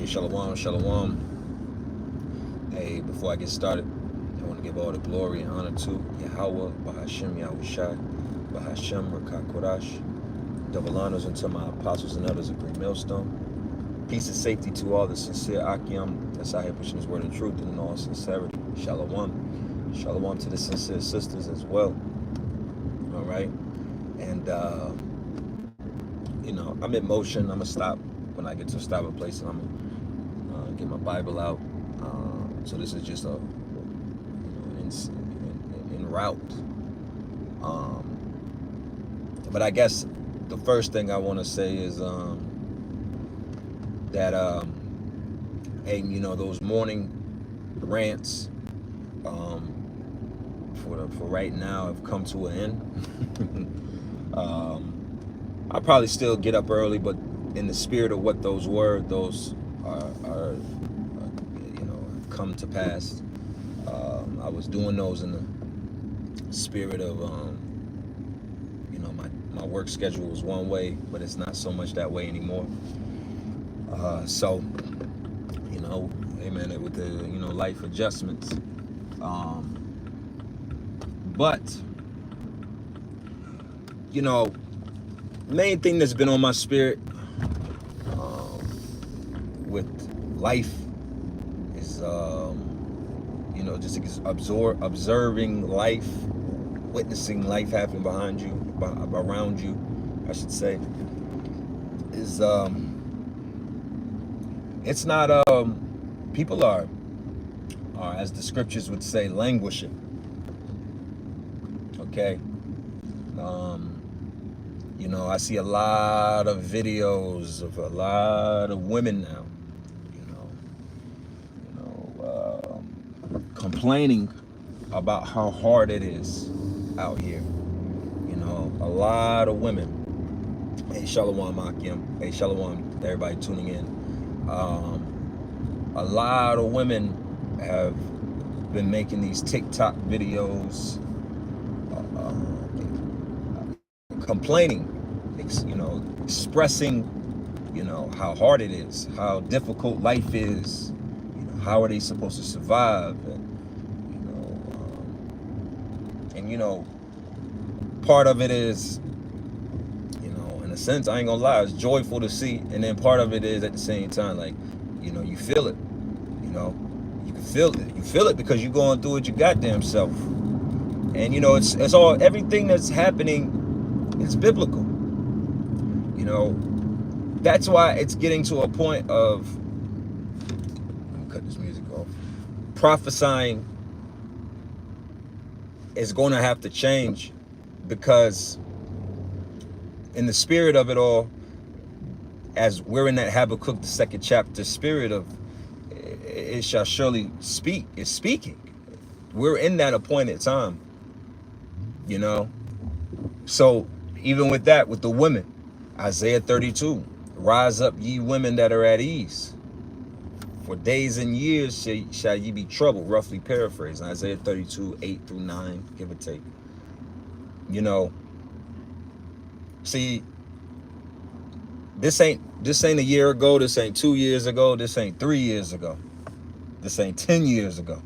Shalom, shalom. Hey, before I get started, I want to give all the glory and honor to Yahweh, Bahashem Yahushai, Bahashem Rakah Kodash. Double honors unto my apostles and others of Great Millstone. Peace and safety to all the sincere Akim that's out here pushing his word of truth and in all sincerity. Shalom. Shalom to the sincere sisters as well. All right. And, I'm in motion. I'm going to stop when I get to a stopping place, and I'm going to get my Bible out. So this is just in route. But I guess the first thing I want to say is that, hey, those morning rants for right now have come to an end. I'll probably still get up early, but in the spirit of what those were, those are come to pass. I was doing those in the spirit of, my work schedule was one way, but it's not so much that way anymore. So, amen, with the, life adjustments. But, main thing that's been on my spirit with life is, just observing life, witnessing life happen behind you, around you, I should say, is, it's not, people are, as the scriptures would say, languishing, okay? I see a lot of videos of a lot of women now, complaining about how hard it is out here. A lot of women. Hey, Shalom Akim. Hey, Shalom, everybody tuning in. A lot of women have been making these TikTok videos, complaining, expressing, how hard it is, how difficult life is, how are they supposed to survive, and part of it is, in a sense, I ain't gonna lie, it's joyful to see, and then part of it is at the same time, like, you feel it, you can feel it, because you're going through it your goddamn self, and it's all, everything that's happening is biblical. That's why it's getting to a point of, let me cut this music off, prophesying is going to have to change, because in the spirit of it all, as we're in that Habakkuk, the 2nd chapter, spirit of it shall surely speak, is speaking. We're in that appointed time, So even with that, with the women, Isaiah 32, rise up ye women that are at ease. For days and years shall ye be troubled, roughly paraphrased. Isaiah 32, 8-9, give or take. See, this ain't a year ago, this ain't 2 years ago, this ain't 3 years ago, this ain't 10 years ago.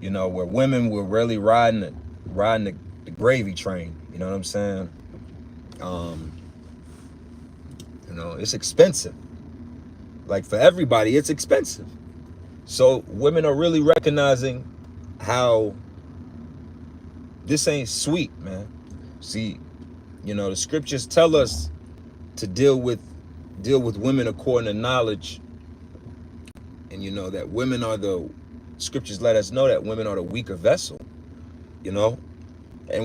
Where women were really riding the gravy train, you know what I'm saying? It's expensive. Like, for everybody, it's expensive. So women are really recognizing how this ain't sweet, man. See, the scriptures tell us to deal with women according to knowledge. And that women are scriptures let us know that women are the weaker vessel, and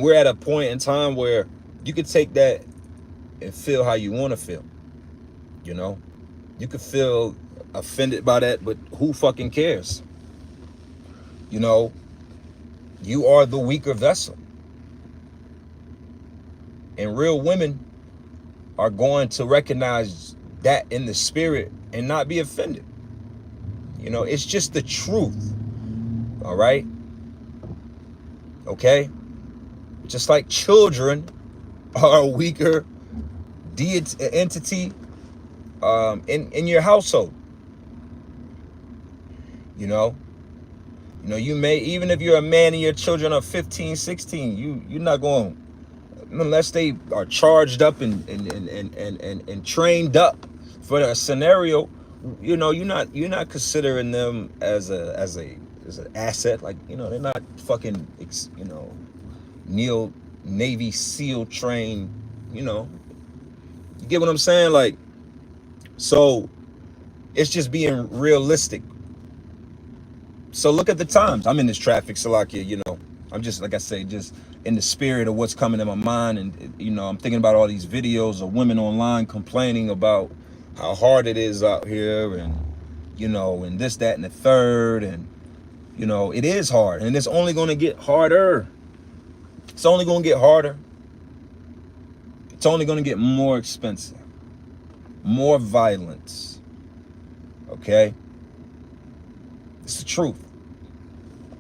we're at a point in time where you could take that and feel how you want to feel. You could feel offended by that, but who fucking cares? You are the weaker vessel. And real women are going to recognize that in the spirit and not be offended. It's just the truth. All right? Okay? Just like children are a weaker entity, in your household. You know, you may, even if you're a man and your children are 15, 16, you're not going, unless they are charged up and trained up for a scenario. You're not considering them as an asset. Like, they're not fucking Navy SEAL trained. You get what I'm saying? Like, so it's just being realistic. So look at the times. I'm in this traffic, Salakia, I'm just, like I say, just in the spirit of what's coming in my mind. And, I'm thinking about all these videos of women online complaining about how hard it is out here, and, and this, that, and the third. And, it is hard, and it's only going to get harder. It's only going to get harder. It's only going to get more expensive, more violence. Okay? It's the truth.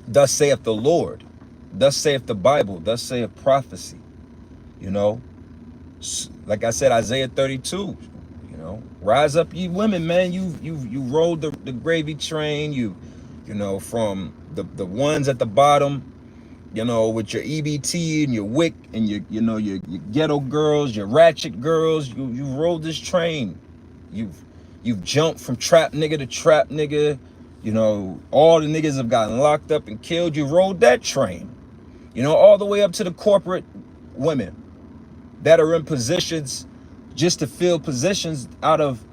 Thus saith the Lord. Thus saith the Bible. Thus saith prophecy. Like I said, Isaiah 32. Rise up, ye women, man. You rode the gravy train. From the ones at the bottom, with your EBT and your WIC and your ghetto girls, your ratchet girls. You rode this train. You've jumped from trap nigga to trap nigga. All the niggas have gotten locked up and killed. You rode that train. All the way up to the corporate women that are in positions just to fill positions out of.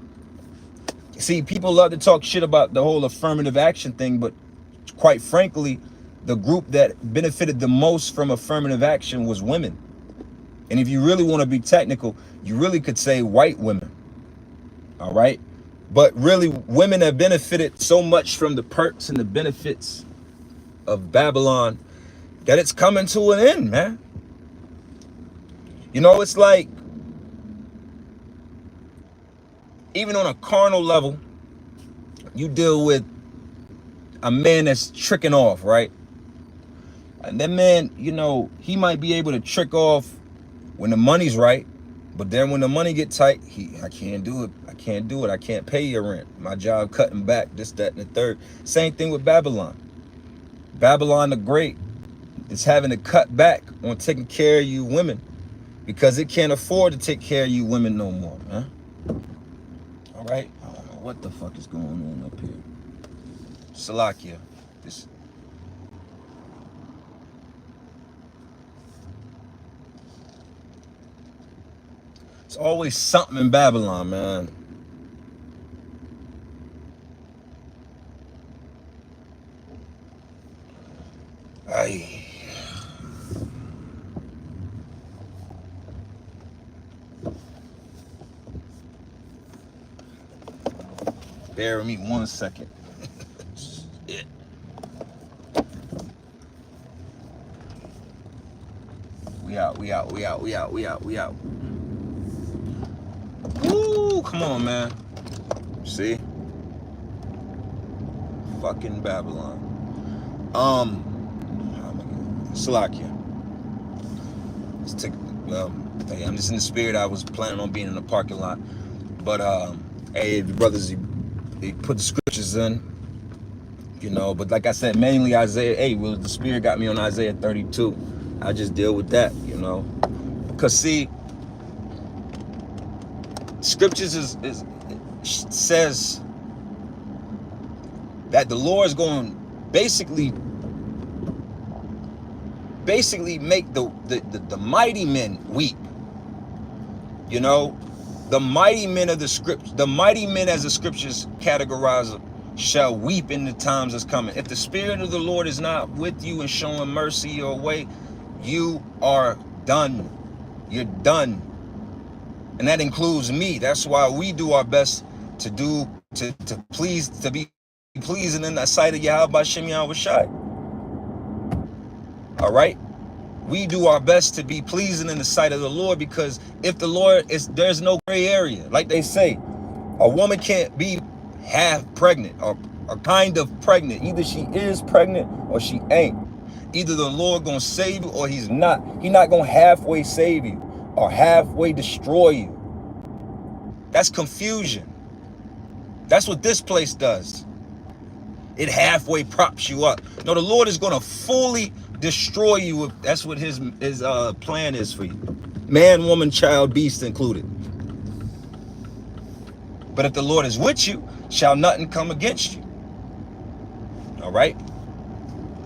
See, people love to talk shit about the whole affirmative action thing, but quite frankly, the group that benefited the most from affirmative action was women. And if you really want to be technical, you really could say white women. All right? But really, women have benefited so much from the perks and the benefits of Babylon that it's coming to an end, man. It's like, even on a carnal level, you deal with a man that's tricking off, right? And that man, he might be able to trick off when the money's right, but then when the money get tight, I can't do it. I can't pay your rent. My job cutting back, this, that, and the third. Same thing with Babylon. Babylon the Great is having to cut back on taking care of you women because it can't afford to take care of you women no more, huh? All right? I don't know what the fuck is going on up here. Salakia. It's always something in Babylon, man. Ay. Bear with me 1 second. Shit. We out. Woo, come on, man. See? Fucking Babylon. Salakia. Let's take, hey, I'm just in the spirit. I was planning on being in the parking lot. But, hey, the brothers, they put the scriptures in, but like I said, mainly Isaiah. Hey, well, the spirit got me on Isaiah 32. I just deal with that, because see, scriptures says that the Lord is going to basically make the mighty men weep. The mighty men of the scriptures, the mighty men as the scriptures categorize them, shall weep in the times that's coming. If the spirit of the Lord is not with you and showing mercy your way, you are done. You're done. And that includes me. That's why we do our best to be pleasing in the sight of Yahweh Shem Yahweh Shai. All right? We do our best to be pleasing in the sight of the Lord, because if the Lord is, there's no gray area. Like they say, a woman can't be half pregnant or kind of pregnant. Either she is pregnant or she ain't. Either the Lord gonna save you or he's not. He's not gonna halfway save you or halfway destroy you. That's confusion. That's what this place does. It halfway props you up. No, the Lord is going to fully destroy you. That's what his plan is for you. Man, woman, child, beast included. But if the Lord is with you, shall nothing come against you. All right?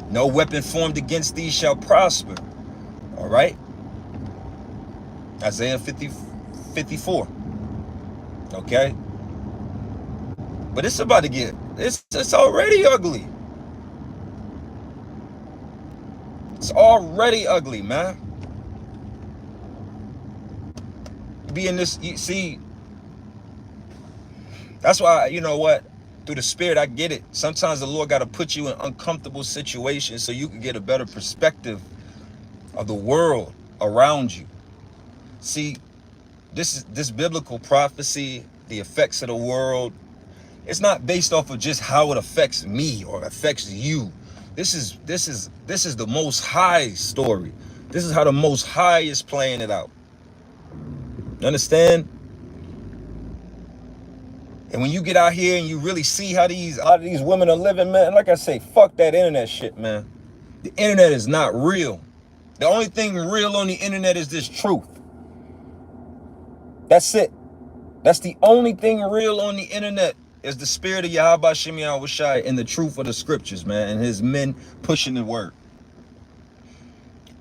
No weapon formed against thee shall prosper. All right? Isaiah 54. Okay? But it's about to get, it's already ugly. It's already ugly, man. Be in this, you see, that's why, you know what? Through the Spirit, I get it. Sometimes the Lord got to put you in uncomfortable situations so you can get a better perspective of the world around you. See, this biblical prophecy, the effects of the world, it's not based off of just how it affects me or affects you. This is the Most High story. This is how the Most High is playing it out. You understand? And when you get out here and you really see how a lot of these women are living, man, like I say, fuck that internet shit, man. The internet is not real. The only thing real on the internet is this truth. That's it. That's the only thing real on the internet is the spirit of Yahweh Shem Yahweh Shai and the truth of the scriptures, man, and his men pushing the word.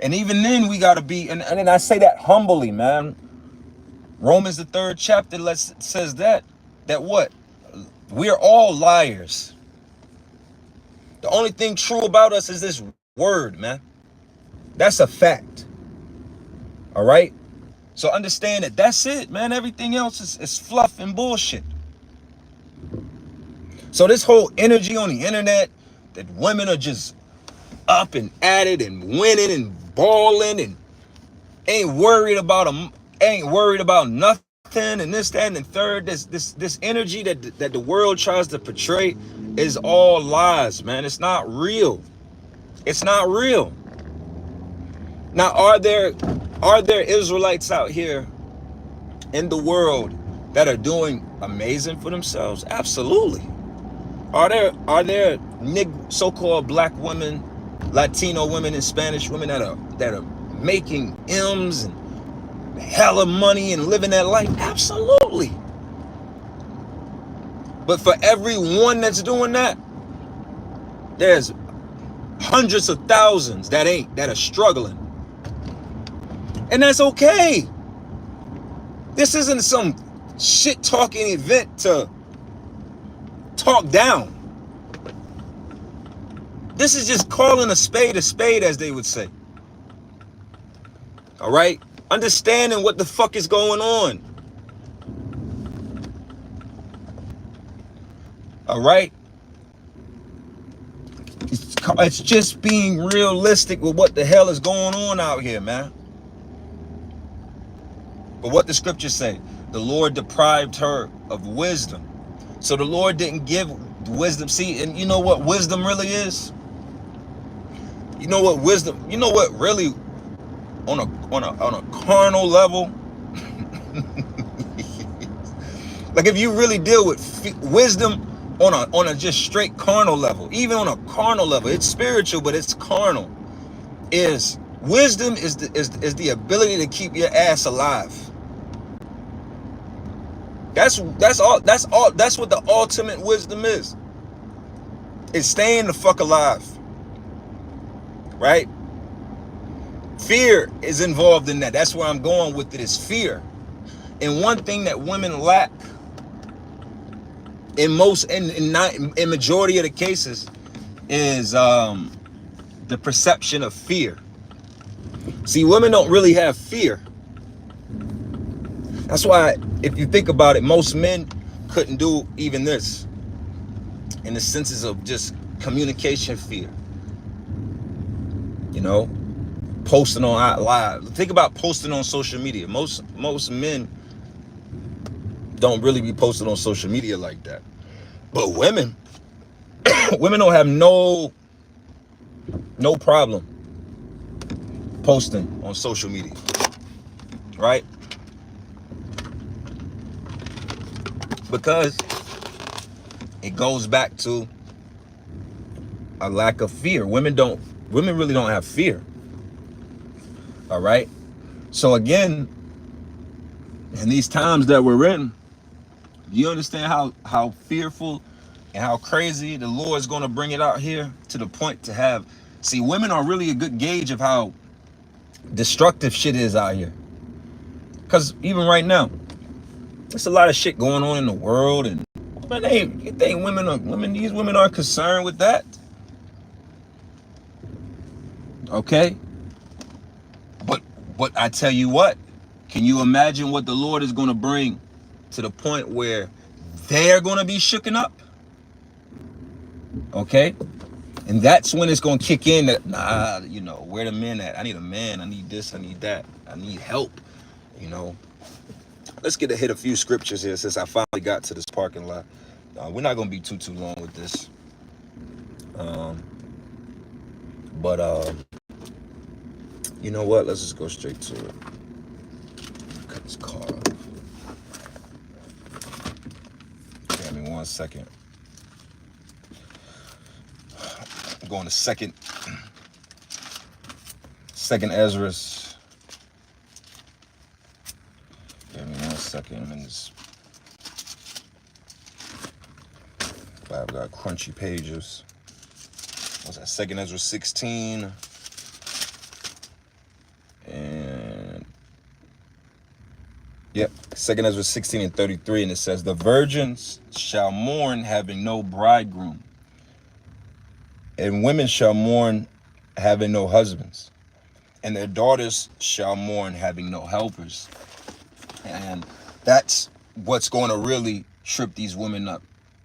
And even then we got to be, and I say that humbly, man. Romans the 3rd chapter says that what? We're all liars. The only thing true about us is this word, man. That's a fact. All right? So understand that that's it, man. Everything else is fluff and bullshit. So this whole energy on the internet that women are just up and at it and winning and balling and ain't worried about nothing and this, that, and the third. This energy that the world tries to portray is all lies, man. It's not real. It's not real. Now, are there Israelites out here in the world that are doing amazing for themselves? Absolutely. Are there so-called black women, Latino women, and Spanish women that are making M's and hella money and living that life? Absolutely. But for every one that's doing that, there's hundreds of thousands that are struggling. And that's okay. This isn't some shit talking event to talk down. This is just calling a spade, as they would say. All right? Understanding what the fuck is going on. All right? It's just being realistic with what the hell is going on out here, man. But what the scriptures say, the Lord deprived her of wisdom. So the Lord didn't give wisdom. See, and you know what wisdom really is? You know what really on a carnal level? Like if you really deal with wisdom on a just straight carnal level, even on a carnal level, it's spiritual, but it's carnal. Wisdom is the ability to keep your ass alive. That's what the ultimate wisdom is. It's staying the fuck alive. Right? Fear is involved in that. That's where I'm going with it, is fear. And one thing that women lack in majority of the cases is the perception of fear. See, women don't really have fear. That's why, if you think about it, most men couldn't do even this in the senses of just communication fear. You know, posting on live. Think about posting on social media. Most men don't really be posting on social media like that. But women don't have no problem posting on social media. Right? Because It goes back to a lack of fear. Women really don't have fear. All right. So again, in these times that we're in, you understand how fearful and how crazy the Lord is going to bring it out here to the point to have. See, women are really a good gauge of how destructive shit is out here. Because even right now, there's a lot of shit going on in the world, and man, you think these women aren't concerned with that? Okay, but I tell you what, can you imagine what the Lord is going to bring to the point where they're going to be shooken up? Okay, and that's when it's going to kick in that, nah, you know, where the men at? I need a man. I need this. I need that. I need help. You know, let's hit a few scriptures here since I finally got to this parking lot. We're not going to be too long with this. But you know what? Let's just go straight to it. Cut this car off. Give me 1 second. I'm going to second Ezra's. Give me 1 second. I'm in this. I've got crunchy pages. What's that? Second Ezra 16. And yep, Second Ezra 16 and 33, and it says, the virgins shall mourn having no bridegroom, and women shall mourn having no husbands, and their daughters shall mourn having no helpers. And that's what's going to really trip these women up.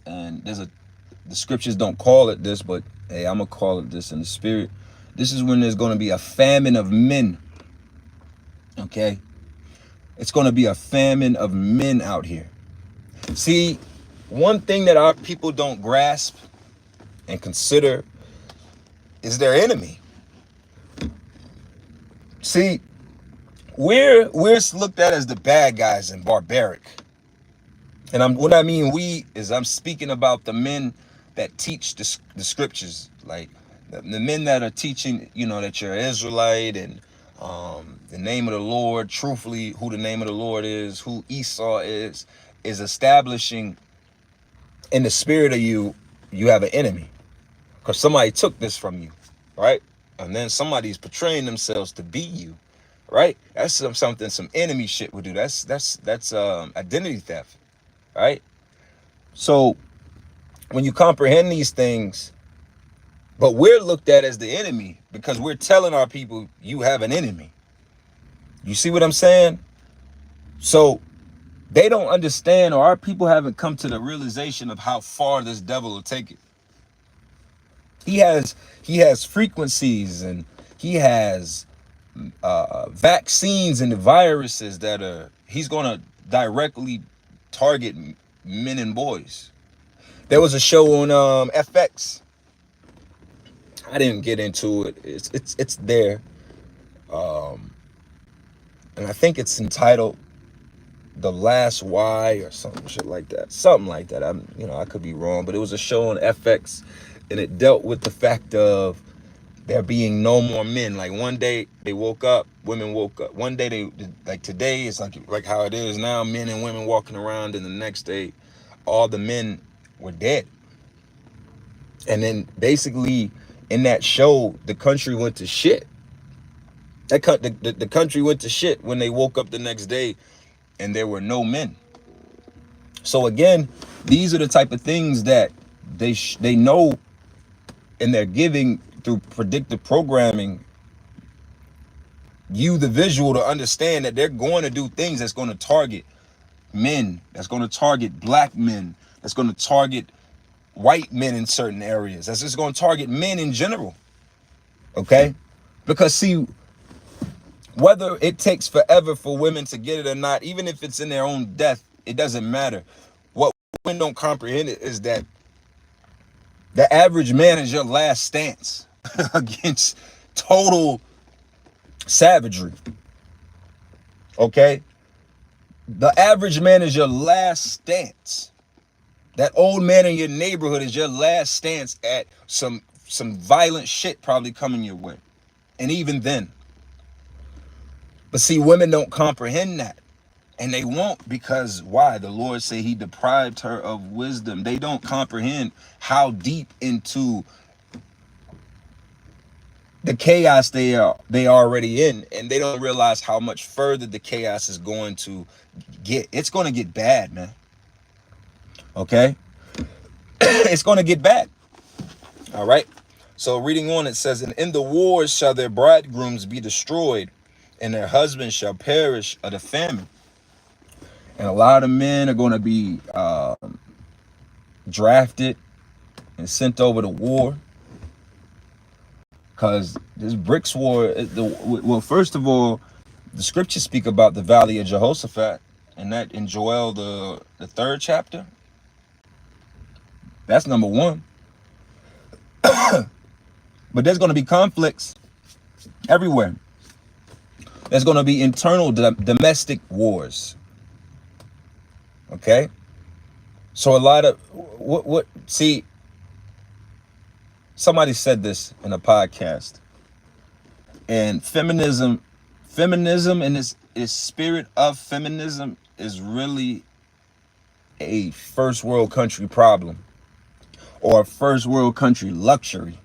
And the scriptures don't call it this, but hey, I'm gonna call it this in the spirit. This is when there's going to be a famine of men. Okay, it's going to be a famine of men out here. See, one thing that our people don't grasp and consider is their enemy. See, we're looked at as the bad guys and barbaric. And what I mean we is I'm speaking about the men that teach the scriptures, like the men that are teaching, you know, that you're an Israelite and the name of the Lord, truthfully, who the name of the Lord is, who Esau is establishing in the spirit of you have an enemy. Because somebody took this from you, right? And then somebody's portraying themselves to be you, right? That's something some enemy shit would do. That's identity theft, right? So when you comprehend these things, but we're looked at as the enemy because we're telling our people you have an enemy. You see what I'm saying? So they don't understand, or our people haven't come to the realization of how far this devil will take it. He has frequencies, and he has vaccines and the viruses that he's going to directly target men and boys. There was a show on FX. I didn't get into it. It's there. And I think it's entitled The Last Why or something shit like that. Something like that. I could be wrong, but it was a show on FX, and it dealt with the fact of there being no more men. Like one day they woke up, women woke up. One day they, like today, it's like how it is now, men and women walking around, and the next day all the men were dead. And then basically in that show, the country went to shit. The country went to shit when they woke up the next day and there were no men. So again, these are the type of things that they know, and they're giving through predictive programming you, the visual, to understand that they're going to do things that's going to target men, that's going to target black men, that's going to target white men in certain areas, that's just going to target men in general. Okay? Because see, whether it takes forever for women to get it or not, even if it's in their own death, it doesn't matter. What women don't comprehend is that the average man is your last stance against total savagery. Okay? The average man is your last stance That old man in your neighborhood is your last stance at some violent shit probably coming your way. And even then. But see, women don't comprehend that. And they won't, because why? The Lord say he deprived her of wisdom. They don't comprehend how deep into the chaos they are already in, and they don't realize how much further the chaos is going to get. It's going to get bad, man. Okay? It's going to get bad. All right? So reading on, it says, and in the wars shall their bridegrooms be destroyed, and their husbands shall perish of the famine. And a lot of men are going to be drafted and sent over to war. Because this BRICS war, well, first of all, the scriptures speak about the valley of Jehoshaphat, and that in Joel, the 3rd chapter. That's number one. But there's going to be conflicts everywhere. There's going to be internal domestic wars. Okay? So a lot of, see, somebody said this in a podcast, and feminism and its spirit of feminism is really a first world country problem, or a first world country luxury.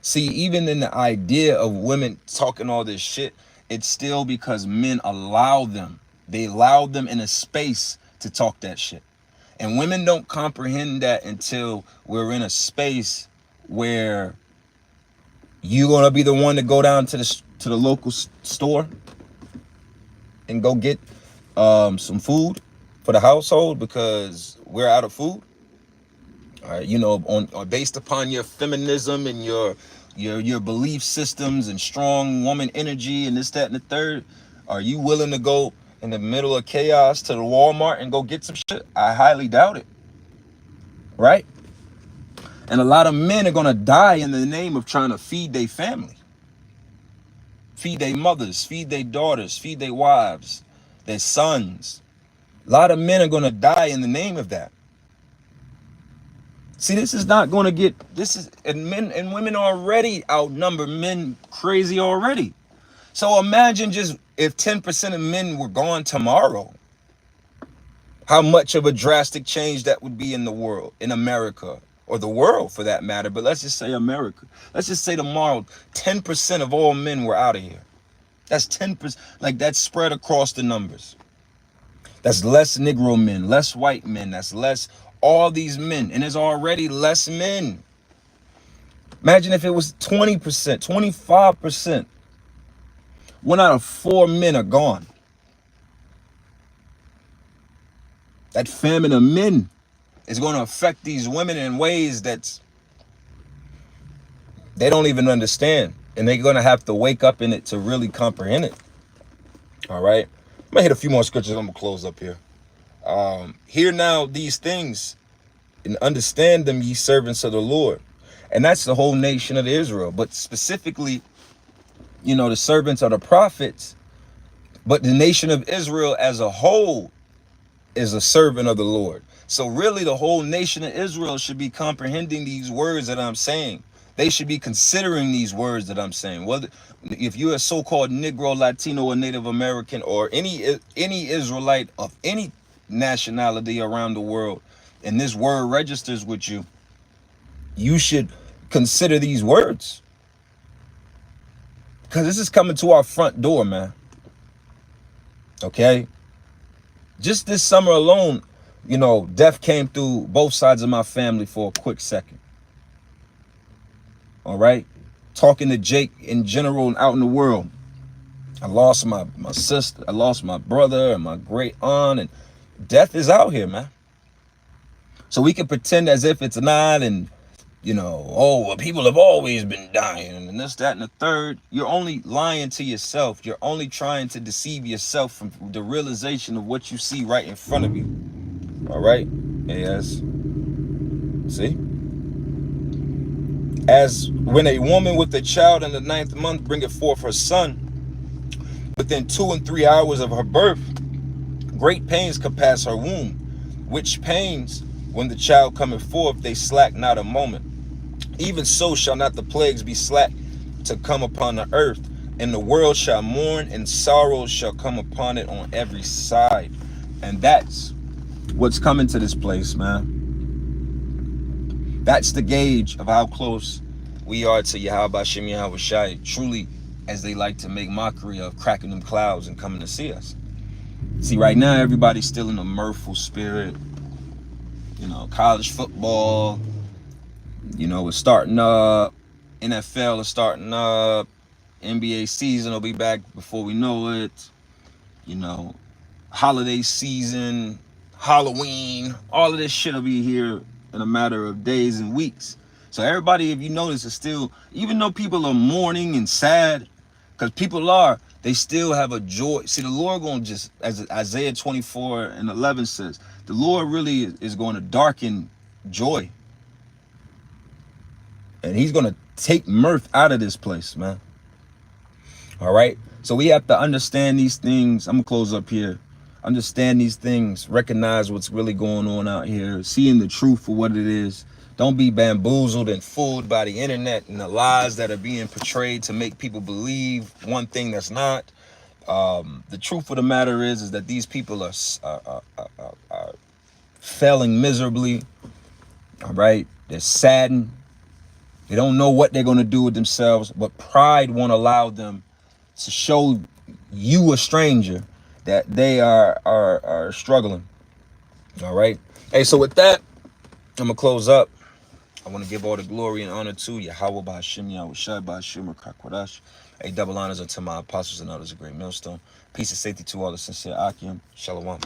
See, even in the idea of women talking all this shit, it's still because men allow them. They allow them in a space to talk that shit. And women don't comprehend that until we're in a space where you're gonna be the one to go down to the local store and go get some food for the household because we're out of food. All right, you know, on based upon your feminism and your belief systems and strong woman energy and this, that, and the third, are you willing to go in the middle of chaos to the Walmart and go get some shit? I highly doubt it. Right? And a lot of men are gonna die in the name of trying to feed their family, feed their mothers, feed their daughters, feed their wives, their sons. A lot of men are gonna die in the name of that. See, this is not going to get, and men and women already outnumber men crazy already. So imagine just if 10% of men were gone tomorrow, how much of a drastic change that would be in the world, in America, or the world for that matter. But let's just say America. Let's just say tomorrow, 10% of all men were out of here. That's 10%, like that's spread across the numbers. That's less Negro men, less white men, that's less all these men, and there's already less men. Imagine if it was 20%, 25%. 1 out of 4 men are gone. That famine of men is going to affect these women in ways that they don't even understand, and they're going to have to wake up in it to really comprehend it. All right, I'm gonna hit a few more scriptures. I'm gonna close up here. Hear now these things and understand them, ye servants of the Lord. And that's the whole nation of Israel, but specifically, you know, the servants are the prophets, but the nation of Israel as a whole is a servant of the Lord. So really the whole nation of Israel should be comprehending these words that I'm saying. They should be considering these words that I'm saying. Whether if you're a so-called Negro, Latino, or Native American, or any Israelite of any nationality around the world, and this word registers with you, you should consider these words. Because this is coming to our front door, man. Okay? Just this summer alone, you know, death came through both sides of my family for a quick second. All right? Talking to Jake in general and out in the world. I lost my sister, I lost my brother and my great aunt, and death is out here, man. So we can pretend as if it's not, and, you know, oh, well, people have always been dying, and this, that, and the third. You're only lying to yourself. You're only trying to deceive yourself from the realization of what you see right in front of you. All right? Yes. See? As when a woman with a child in the 9th month bringeth forth her son, within 2 and 3 hours of her birth, great pains compass her womb, which pains When the child cometh forth, they slack not a moment. Even so shall not the plagues be slack to come upon the earth, and the world shall mourn, and sorrows shall come upon it on every side. And that's what's coming to this place, man. That's the gauge of how close we are to Yahweh Hashem Yahweh Shai, truly, as they like to make mockery of, cracking them clouds and coming to see us. See, right now, everybody's still in a mirthful spirit. You know, college football, you know, it's starting up. NFL is starting up. NBA season will be back before we know it. You know, holiday season, Halloween, all of this shit will be here in a matter of days and weeks. So everybody, if you notice, is still, even though people are mourning and sad, because people are, they still have a joy. See, the Lord going to just, as Isaiah 24:11 says, the Lord really is going to darken joy. And he's going to take mirth out of this place, man. All right? So we have to understand these things. I'm going to close up here. Understand these things. Recognize what's really going on out here. Seeing the truth for what it is. Don't be bamboozled and fooled by the internet and the lies that are being portrayed to make people believe one thing that's not. The truth of the matter is that these people are failing miserably. All right? They're saddened. They don't know what they're going to do with themselves, but pride won't allow them to show you, a stranger, that they are struggling. All right. Hey, so with that, I'm gonna close up. I want to give all the glory and honor to Yahweh B'Hashem Yahweh Shai B'Hashem Rakakwadash. Hey, double honors unto my apostles and others, a great millstone. Peace and safety to all the sincere Akim. Shalom.